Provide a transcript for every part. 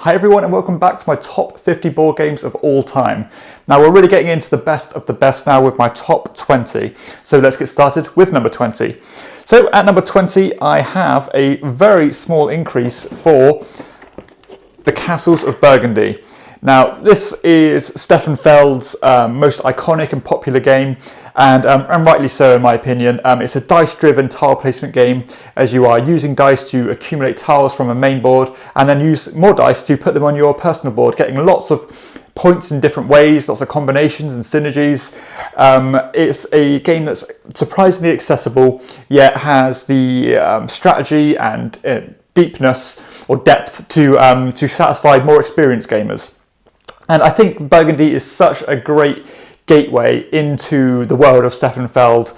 Hi everyone and welcome back to my top 50 board games of all time. Now we're really getting into the best of the best now with my top 20. So let's get started with number 20. So at number 20 I have a very small increase for the Castles of Burgundy. Now this is Stefan Feld's most iconic and popular game, and rightly so in my opinion. It's a dice-driven tile placement game, as you are using dice to accumulate tiles from a main board and then use more dice to put them on your personal board, getting lots of points in different ways, lots of combinations and synergies. It's a game that's surprisingly accessible, yet has the strategy and deepness or depth to satisfy more experienced gamers. And I think Burgundy is such a great gateway into the world of Stefan Feld,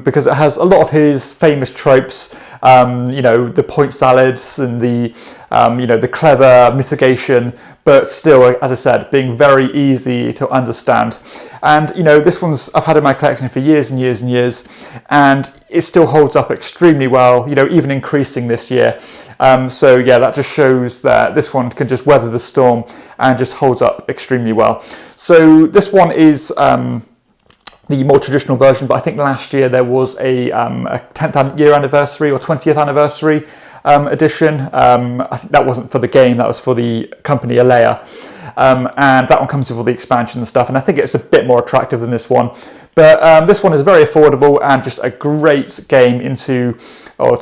because it has a lot of his famous tropes, the point salads and the clever mitigation, but still, as I said, being very easy to understand. And this one's I've had in my collection for years and years and years, and it still holds up extremely well, even increasing this year. So yeah, that just shows that this one can just weather the storm and just holds up extremely well. So this one is the more traditional version, but I think last year there was a 10th year anniversary or 20th anniversary edition. I think that wasn't for the game, that was for the company Alea. And that one comes with all the expansion and stuff, and I think it's a bit more attractive than this one. But this one is very affordable and just a great game to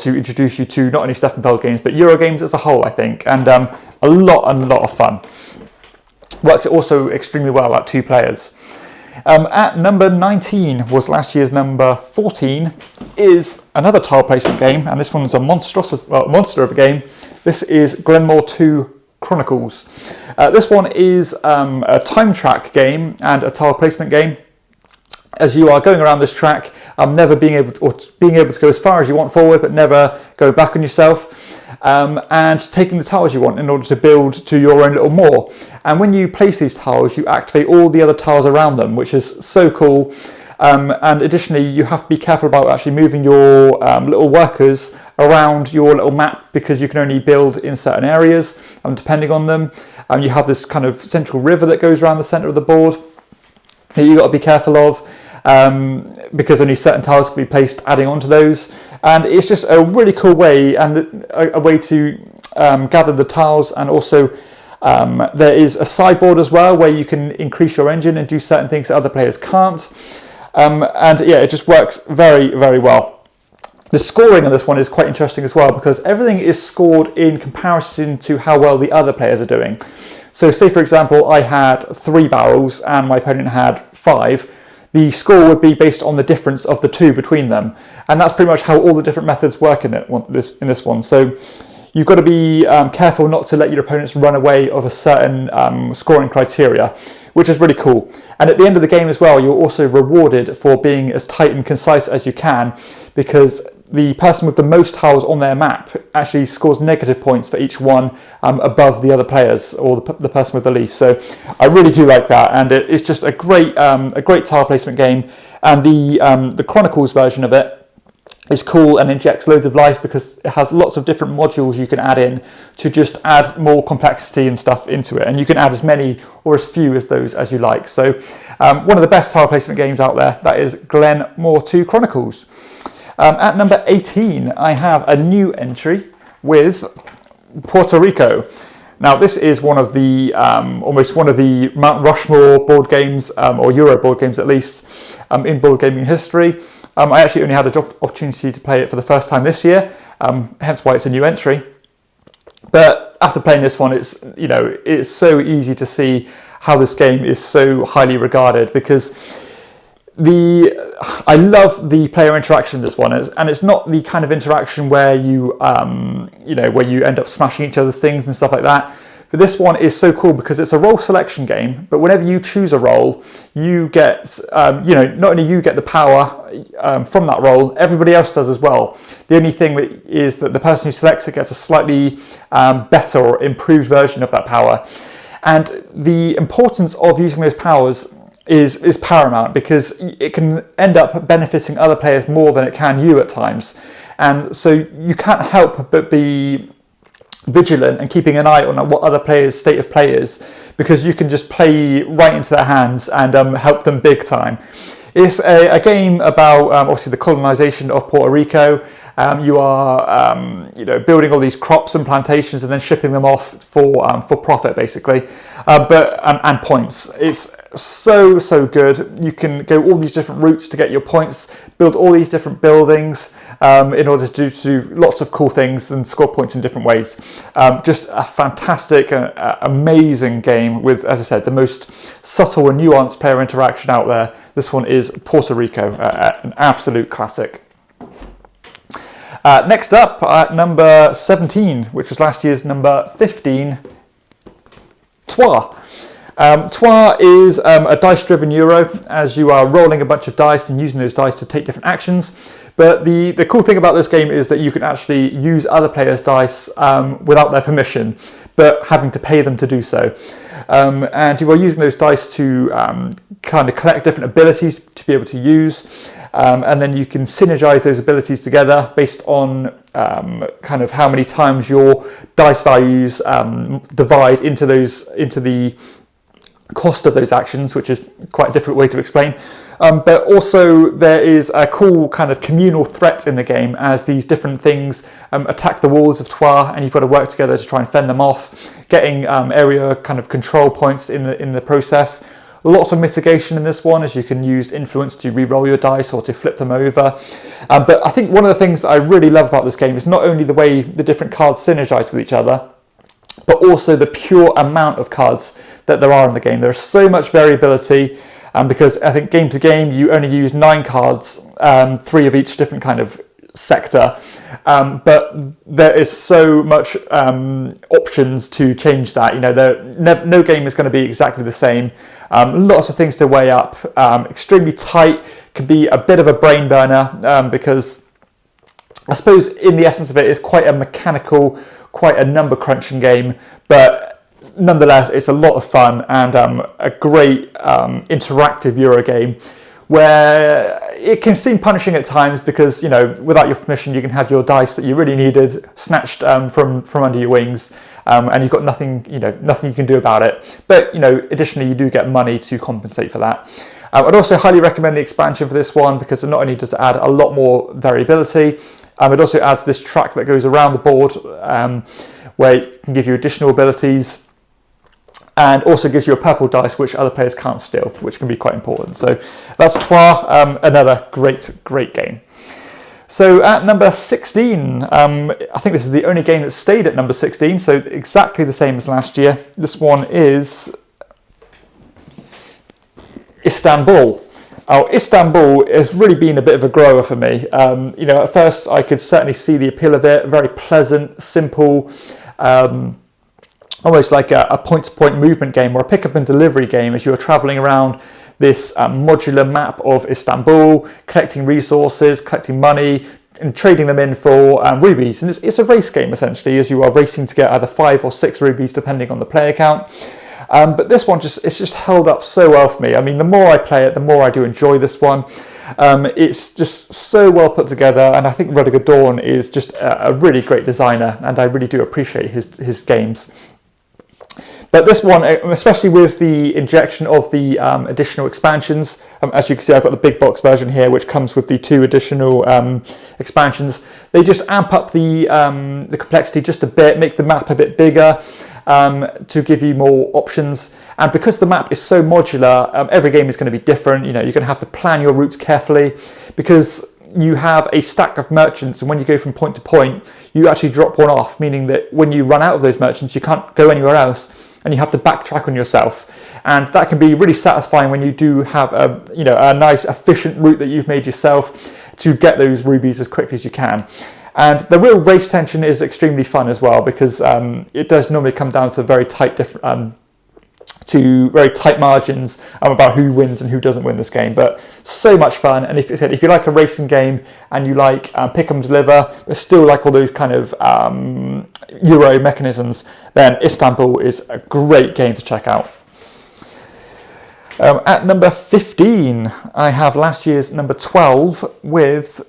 introduce you to not only Stefan Feld games, but Euro games as a whole, I think, and a lot of fun. Works also extremely well at 2 players. At number 19 was last year's number 14, is another tile placement game, and this one's a monster of a game. This is Glenmoore 2 Chronicles. This one is a time track game and a tile placement game. As you are going around this track, never being able to go as far as you want forward, but never go back on yourself, and taking the tiles you want in order to build to your own little moor. And when you place these tiles, you activate all the other tiles around them, which is so cool. And additionally, you have to be careful about actually moving your little workers around your little map, because you can only build in certain areas, depending on them. You have this kind of central river that goes around the centre of the board that you've got to be careful of, because only certain tiles can be placed adding on to those. And it's just a really cool way, and a way to gather the tiles. And also there is a sideboard as well, where you can increase your engine and do certain things that other players can't. And yeah, it just works very, very well. The scoring on this one is quite interesting as well, because everything is scored in comparison to how well the other players are doing. So say for example, I had 3 barrels and my opponent had 5. The score would be based on the difference of the 2 between them. And that's pretty much how all the different methods work in this one. So you've got to be careful not to let your opponents run away of a certain scoring criteria, which is really cool. And at the end of the game as well, you're also rewarded for being as tight and concise as you can, because the person with the most tiles on their map actually scores negative points for each one above the other players, or the person with the least. So I really do like that, and it's just a great tile placement game. And the Chronicles version of it is cool and injects loads of life, because it has lots of different modules you can add in to just add more complexity and stuff into it, and you can add as many or as few as those as you like. So one of the best tile placement games out there, that is Glenmoore 2 Chronicles. At number 18, I have a new entry with Puerto Rico. Now this is one of the almost one of the Mount Rushmore board games, or Euro board games at least, in board gaming history. I actually only had an opportunity to play it for the first time this year, hence why it's a new entry. But after playing this one, it's so easy to see how this game is so highly regarded, because I love the player interaction in this one, and it's not the kind of interaction where you where you end up smashing each other's things and stuff like that. But this one is so cool because it's a role selection game, but whenever you choose a role, you get not only you get the power from that role, everybody else does as well. The only thing that is that the person who selects it gets a slightly better or improved version of that power. And the importance of using those powers is paramount, because it can end up benefiting other players more than it can you at times. And so you can't help but be vigilant and keeping an eye on what other players' state of play is, because you can just play right into their hands and help them big time. It's a game about obviously the colonization of Puerto Rico. You are building all these crops and plantations and then shipping them off for profit, basically, and points. It's so good. You can go all these different routes to get your points, build all these different buildings in order to do lots of cool things and score points in different ways. Just a fantastic, amazing game with, as I said, the most subtle and nuanced player interaction out there. This one is Puerto Rico, an absolute classic. Next up, at number 17, which was last year's number 15, Trois. Trois is a dice-driven Euro, as you are rolling a bunch of dice and using those dice to take different actions. But the cool thing about this game is that you can actually use other players' dice without their permission, but having to pay them to do so. And you are using those dice to kind of collect different abilities to be able to use. And then you can synergize those abilities together based on kind of how many times your dice values divide into the cost of those actions, which is quite a difficult way to explain. But also there is a cool kind of communal threat in the game as these different things attack the walls of Trois, and you've got to work together to try and fend them off, getting area kind of control points in the process. Lots of mitigation in this one, as you can use influence to re-roll your dice or to flip them over. But I think one of the things I really love about this game is not only the way the different cards synergize with each other, but also the pure amount of cards that there are in the game. There's so much variability, because I think game to game you only use 9 cards, 3 of each different kind of sector, but there is so much options to change that. No game is going to be exactly the same. Lots of things to weigh up. Extremely tight, can be a bit of a brain burner, because I suppose in the essence of it is quite a mechanical, quite a number crunching game, but nonetheless it's a lot of fun and a great interactive Euro game, where it can seem punishing at times because, without your permission, you can have your dice that you really needed snatched from under your wings, and you've got nothing you can do about it. But, additionally, you do get money to compensate for that. I'd also highly recommend the expansion for this one, because it not only does it add a lot more variability, it also adds this track that goes around the board, where it can give you additional abilities, and also gives you a purple dice which other players can't steal, which can be quite important. So that's Trois, another great game. So at number 16, I think this is the only game that stayed at number 16, so exactly the same as last year. This one is Istanbul. Istanbul has really been a bit of a grower for me. At first I could certainly see the appeal of it. Very pleasant, simple, almost like a point-to-point movement game or a pick-up and delivery game as you're traveling around this modular map of Istanbul, collecting resources, collecting money, and trading them in for rubies. And it's a race game, essentially, as you are racing to get either 5 or 6 rubies, depending on the player count. But this one it's just held up so well for me. I mean, the more I play it, the more I do enjoy this one. It's just so well put together, and I think Rudiger Dawn is just a really great designer, and I really do appreciate his games. But this one, especially with the injection of the additional expansions, as you can see, I've got the big box version here, which comes with the 2 additional expansions. They just amp up the complexity just a bit, make the map a bit bigger, to give you more options. And because the map is so modular, every game is going to be different. You're going to have to plan your routes carefully, because you have a stack of merchants, and when you go from point to point, you actually drop one off, meaning that when you run out of those merchants, you can't go anywhere else, and you have to backtrack on yourself. And that can be really satisfying when you do have a nice efficient route that you've made yourself to get those rubies as quickly as you can. And the real race tension is extremely fun as well, because it does normally come down to very tight margins about who wins and who doesn't win this game. But so much fun. And if you like a racing game and you like pick and deliver, but still like all those kind of Euro mechanisms, then Istanbul is a great game to check out. At number 15, I have last year's number 12 with,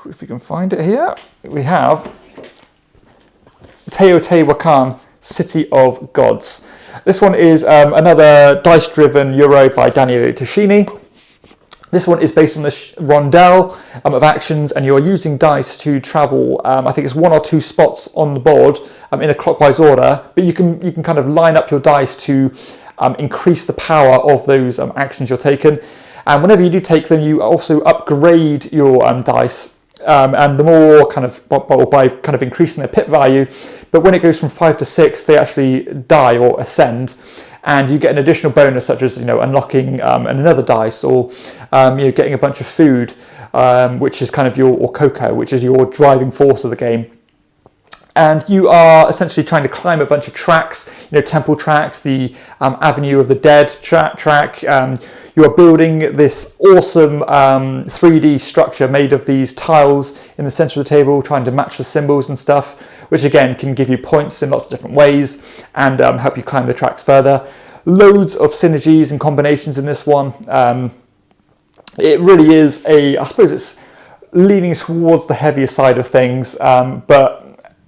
if we can find it here, we have Teotihuacan, City of Gods. This one is another dice-driven Euro by Daniele Tascini. This one is based on this rondel of actions, and you're using dice to travel, I think it's 1 or 2 spots on the board in a clockwise order, but you can kind of line up your dice to increase the power of those actions you're taking. And whenever you do take them, you also upgrade your dice, and the more kind of, by kind of increasing their pip value, but when it goes from 5 to 6, they actually die or ascend. And you get an additional bonus, such as unlocking another dice, or getting a bunch of food, which is kind of or cocoa, which is your driving force of the game. And you are essentially trying to climb a bunch of tracks, temple tracks, the Avenue of the Dead track. You are building this awesome 3D structure made of these tiles in the center of the table, trying to match the symbols and stuff, which again can give you points in lots of different ways and help you climb the tracks further. Loads of synergies and combinations in this one. It really is I suppose it's leaning towards the heavier side of things, but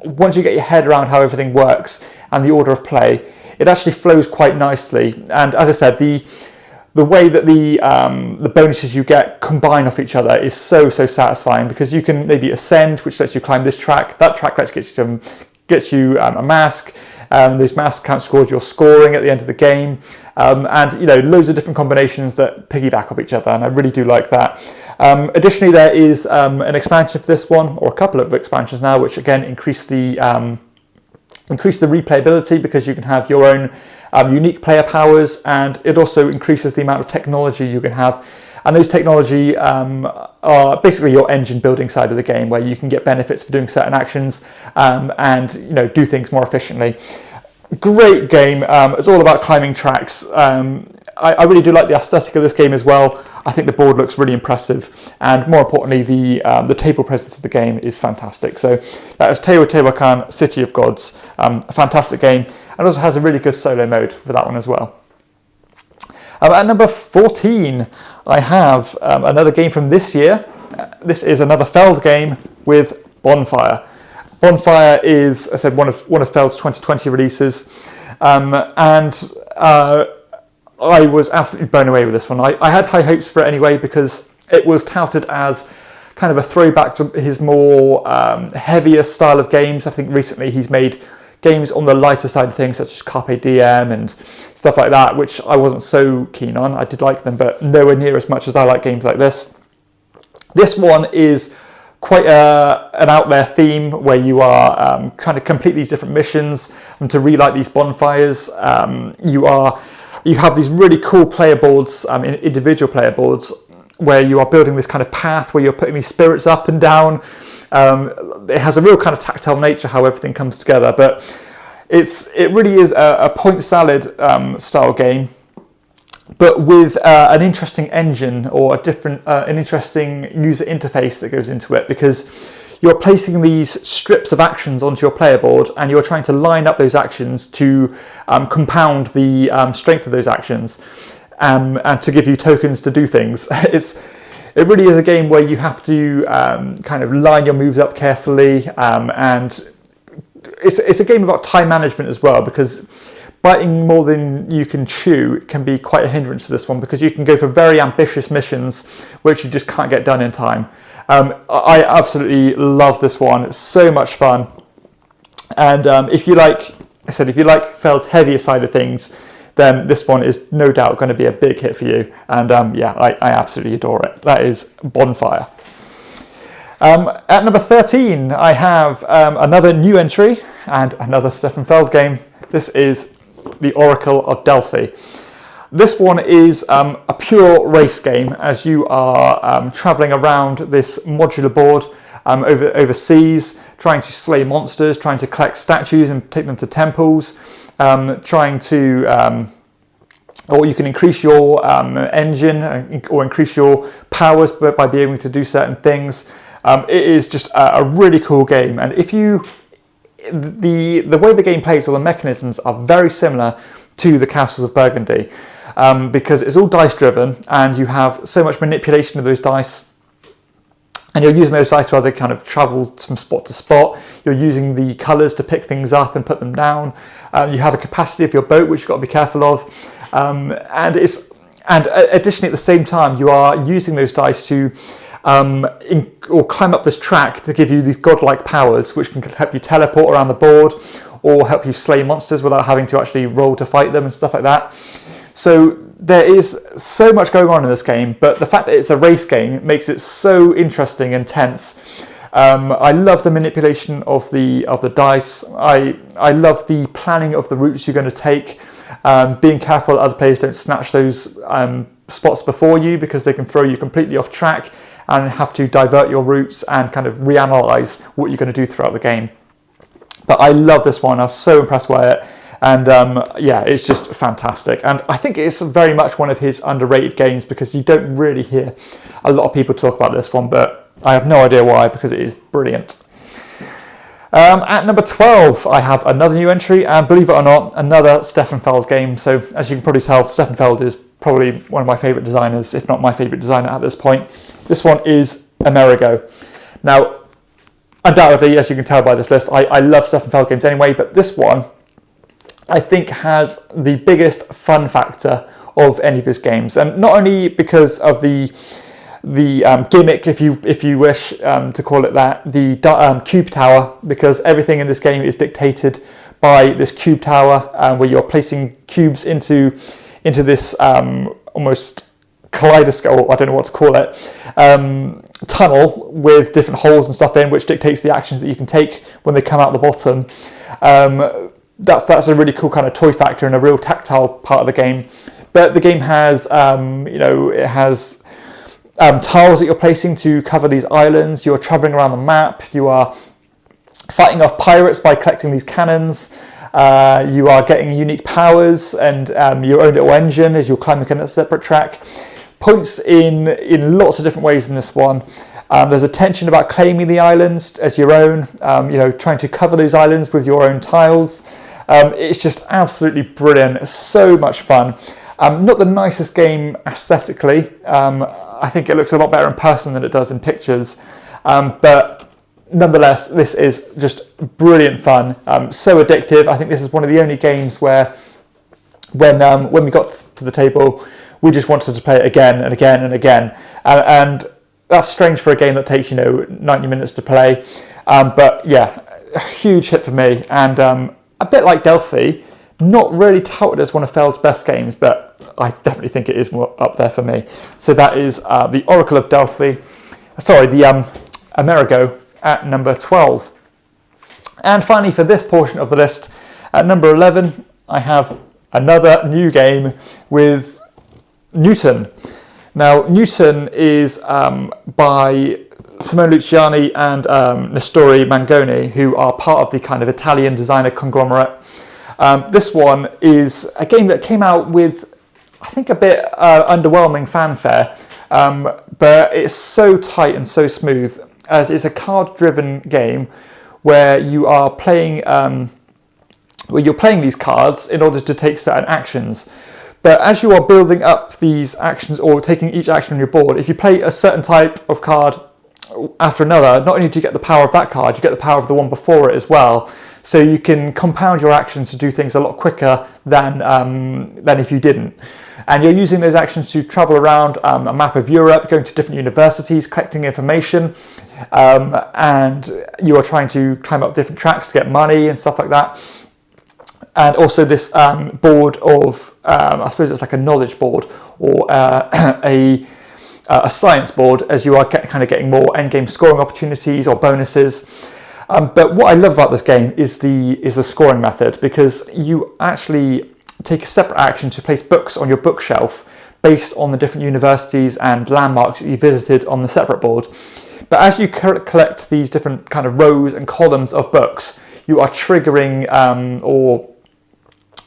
once you get your head around how everything works and the order of play, it actually flows quite nicely. And as I said, the way that the bonuses you get combine off each other is so satisfying, because you can maybe ascend, which lets you climb this track. That track gets you a mask. Those masks count towards your scoring at the end of the game, and loads of different combinations that piggyback off each other, and I really do like that. Additionally, there is an expansion for this one, or a couple of expansions now, which again increase the replayability, because you can have your own unique player powers, and it also increases the amount of technology you can have. And those technology are basically your engine building side of the game, where you can get benefits for doing certain actions and do things more efficiently. Great game. It's all about climbing tracks. I really do like the aesthetic of this game as well. I think the board looks really impressive, and more importantly, the table presence of the game is fantastic. So that is Teotihuacan, City of Gods. A fantastic game, and also has a really good solo mode for that one as well. At number 14, I have another game from this year. This is another Feld game with Bonfire. Bonfire is, I said, one of Feld's 2020 releases, and I was absolutely blown away with this one. I had high hopes for it anyway, because it was touted as kind of a throwback to his more heavier style of games. I think recently he's made games on the lighter side of things, such as Carpe Diem and stuff like that, which I wasn't so keen on. I did like them, but nowhere near as much as I like games like this. This one is quite an out there theme, where you are trying to complete these different missions and to relight these bonfires. You have these really cool player boards, individual player boards, where you are building this kind of path where you're putting these spirits up and down. It has a real kind of tactile nature how everything comes together, but it really is a point salad style game, but with an interesting engine, or an interesting user interface that goes into it, because you're placing these strips of actions onto your player board, and you're trying to line up those actions to compound the strength of those actions, and to give you tokens to do things. It really is a game where you have to kind of line your moves up carefully, and it's a game about time management as well, because biting more than you can chew can be quite a hindrance to this one, because you can go for very ambitious missions which you just can't get done in time. I absolutely love this one. It's so much fun, and if you like Feld's heavier side of things, then this one is no doubt going to be a big hit for you. And I absolutely adore it. That is Bonfire. At number 13, I have another new entry and another Stefan Feld game. This is the Oracle of Delphi. This one is a pure race game, as you are traveling around this modular board overseas, trying to slay monsters, trying to collect statues and take them to temples, trying to, or you can increase your engine or increase your powers by being able to do certain things. It is just a really cool game, and if you, the way the game plays, all the mechanisms are very similar to the Castles of Burgundy, because it's all dice driven, and you have so much manipulation of those dice. And you're using those dice to either kind of travel from spot to spot. You're using the colours to pick things up and put them down. You have a capacity of your boat, which you've got to be careful of. And additionally, at the same time, you are using those dice to or climb up this track to give you these godlike powers, which can help you teleport around the board or help you slay monsters without having to actually roll to fight them and stuff like that. So there is so much going on in this game, but the fact that it's a race game makes it so interesting and tense. I love the manipulation of the dice. I love the planning of the routes you're going to take. Being careful that other players don't snatch those spots before you, because they can throw you completely off track and have to divert your routes and kind of reanalyze what you're going to do throughout the game. But I love this one. I was so impressed by it. And yeah, it's just fantastic. And I think it's very much one of his underrated games, because you don't really hear a lot of people talk about this one, but I have no idea why, because it is brilliant. At number 12, I have another new entry, and believe it or not, another Stefan Feld game. So as you can probably tell, Stefan Feld is probably one of my favourite designers, if not my favourite designer at this point. This one is Amerigo. Now, undoubtedly, as you can tell by this list, I love Stefan Feld games anyway, but this one I think has the biggest fun factor of any of his games, and not only because of the gimmick, if you wish to call it that, the cube tower, because everything in this game is dictated by this cube tower, where you're placing cubes into this almost kaleidoscope, I don't know what to call it, tunnel with different holes and stuff in, which dictates the actions that you can take when they come out the bottom. That's a really cool kind of toy factor and a real tactile part of the game. But the game has, it has tiles that you're placing to cover these islands. You're traveling around the map. You are fighting off pirates by collecting these cannons. You are getting unique powers and your own little engine as you're climbing on a separate track. Points in lots of different ways in this one. There's a tension about claiming the islands as your own, trying to cover those islands with your own tiles. It's just absolutely brilliant. It's so much fun. Not the nicest game aesthetically. I think it looks a lot better in person than it does in pictures. But nonetheless, this is just brilliant fun. So addictive. I think this is one of the only games where when we got to the table, we just wanted to play it again and again and again. And that's strange for a game that takes 90 minutes to play. But yeah, a huge hit for me. And a bit like Delphi, not really touted as one of Feld's best games, but I definitely think it is more up there for me. So that is the Oracle of Delphi, the Amerigo at number 12. And finally, for this portion of the list, at number 11, I have another new game with Newton. Now, Newton is by Simone Luciani and Nestori Mangoni, who are part of the kind of Italian designer conglomerate. This one is a game that came out with, I think, a bit underwhelming fanfare, but it's so tight and so smooth, as it's a card-driven game where you are playing, these cards in order to take certain actions. But as you are building up these actions or taking each action on your board, if you play a certain type of card after another, not only do you get the power of that card, you get the power of the one before it as well. So you can compound your actions to do things a lot quicker than if you didn't. And you're using those actions to travel around a map of Europe, going to different universities, collecting information, and you are trying to climb up different tracks to get money and stuff like that. And also this board of, I suppose it's like a knowledge board or a science board, as you are kind of getting more endgame scoring opportunities or bonuses. But what I love about this game is the scoring method, because you actually take a separate action to place books on your bookshelf based on the different universities and landmarks that you visited on the separate board. But as you collect these different kind of rows and columns of books, you are triggering or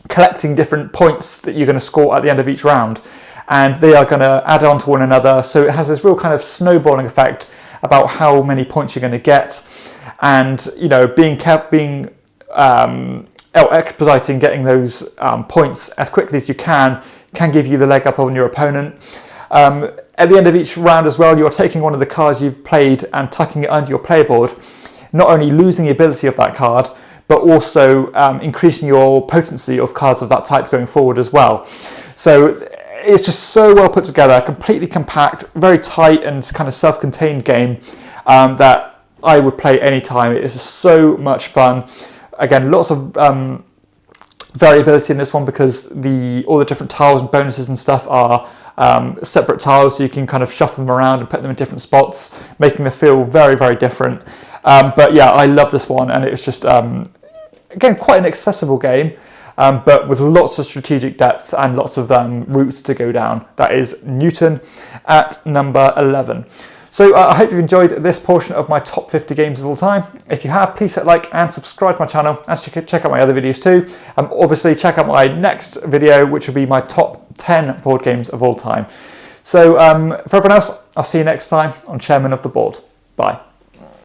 collecting different points that you're going to score at the end of each round, and they are going to add on to one another. So it has this real kind of snowballing effect about how many points you're going to get, and expediting getting those points as quickly as you can give you the leg up on your opponent. At the end of each round as well, you're taking one of the cards you've played and tucking it under your playboard, not only losing the ability of that card, but also increasing your potency of cards of that type going forward as well. So it's just so well put together, completely compact, very tight and kind of self-contained game that I would play anytime. It is just so much fun. Again, lots of variability in this one because all the different tiles and bonuses and stuff are separate tiles, so you can kind of shuffle them around and put them in different spots, making them feel very, very different. But yeah, I love this one, and it's just, again, quite an accessible game, but with lots of strategic depth and lots of routes to go down. That is Newton at number 11. So I hope you've enjoyed this portion of my top 50 games of all time. If you have, please hit like and subscribe to my channel, and check out my other videos too. Obviously check out my next video, which will be my top 10 board games of all time. So for everyone else, I'll see you next time on Chairman of the Board. Bye.